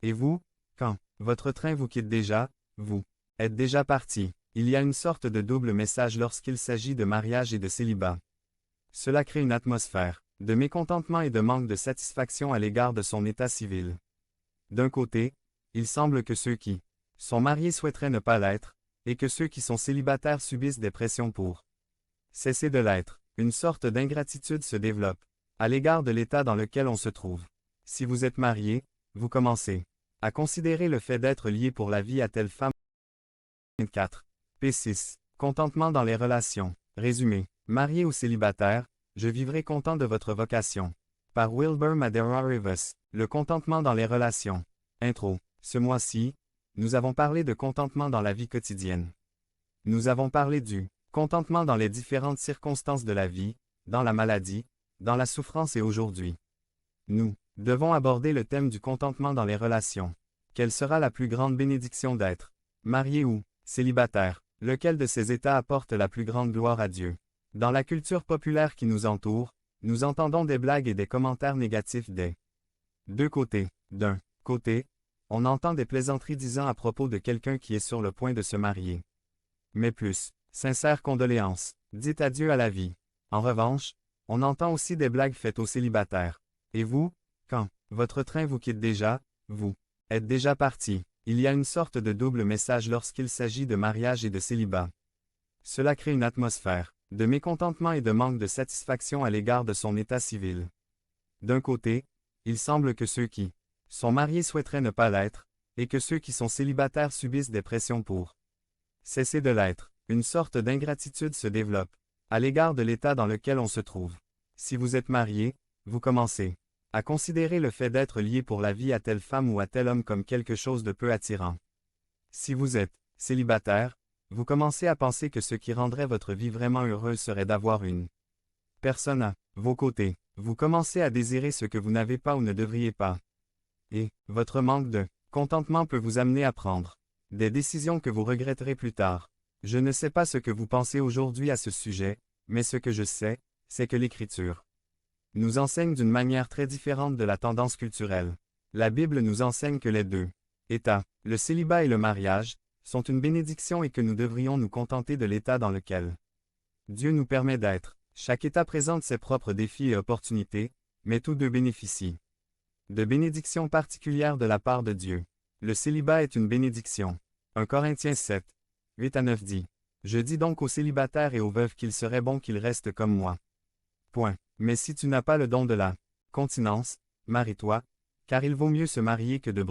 Et vous, quand votre train vous quitte déjà, vous êtes déjà parti. Il y a une sorte de double message lorsqu'il s'agit de mariage et de célibat. Cela crée une atmosphère de mécontentement et de manque de satisfaction à l'égard de son état civil. D'un côté, il semble que ceux qui sont mariés souhaiteraient ne pas l'être, et que ceux qui sont célibataires subissent des pressions pour cesser de l'être. Une sorte d'ingratitude se développe à l'égard de l'état dans lequel on se trouve. Si vous êtes marié, vous commencez à considérer le fait d'être lié pour la vie à telle femme. 4. P6. Contentement dans les relations. Résumé. Marié ou célibataire, je vivrai content de votre vocation. Par Wilbur Madera Rivas. Le contentement dans les relations. Intro. Ce mois-ci, nous avons parlé de contentement dans la vie quotidienne. Nous avons parlé du contentement dans les différentes circonstances de la vie, dans la maladie, dans la souffrance et aujourd'hui. Nous devons aborder le thème du contentement dans les relations. Quelle sera la plus grande bénédiction d'être marié ou célibataire? Lequel de ces états apporte la plus grande gloire à Dieu? Dans la culture populaire qui nous entoure, nous entendons des blagues et des commentaires négatifs des deux côtés. D'un côté, on entend des plaisanteries disant à propos de quelqu'un qui est sur le point de se marier. Mais plus sincères condoléances, dites adieu à la vie. En revanche, on entend aussi des blagues faites aux célibataires. Et vous, quand votre train vous quitte déjà, vous êtes déjà parti. Il y a une sorte de double message lorsqu'il s'agit de mariage et de célibat. Cela crée une atmosphère de mécontentement et de manque de satisfaction à l'égard de son état civil. D'un côté, il semble que ceux qui sont mariés souhaiteraient ne pas l'être, et que ceux qui sont célibataires subissent des pressions pour cesser de l'être. Une sorte d'ingratitude se développe à l'égard de l'état dans lequel on se trouve. Si vous êtes marié, vous commencez à considérer le fait d'être lié pour la vie à telle femme ou à tel homme comme quelque chose de peu attirant. Si vous êtes célibataire, vous commencez à penser que ce qui rendrait votre vie vraiment heureuse serait d'avoir une personne à vos côtés. Vous commencez à désirer ce que vous n'avez pas ou ne devriez pas. Et votre manque de contentement peut vous amener à prendre des décisions que vous regretterez plus tard. Je ne sais pas ce que vous pensez aujourd'hui à ce sujet, mais ce que je sais, c'est que l'Écriture nous enseigne d'une manière très différente de la tendance culturelle. La Bible nous enseigne que les deux états, le célibat et le mariage, sont une bénédiction et que nous devrions nous contenter de l'état dans lequel Dieu nous permet d'être. Chaque état présente ses propres défis et opportunités, mais tous deux bénéficient de bénédictions particulières de la part de Dieu. Le célibat est une bénédiction. 1 Corinthiens 7, 8 à 9 dit. Je dis donc aux célibataires et aux veuves qu'il serait bon qu'ils restent comme moi. Point. Mais si tu n'as pas le don de la continence, marie-toi, car il vaut mieux se marier que de brûler.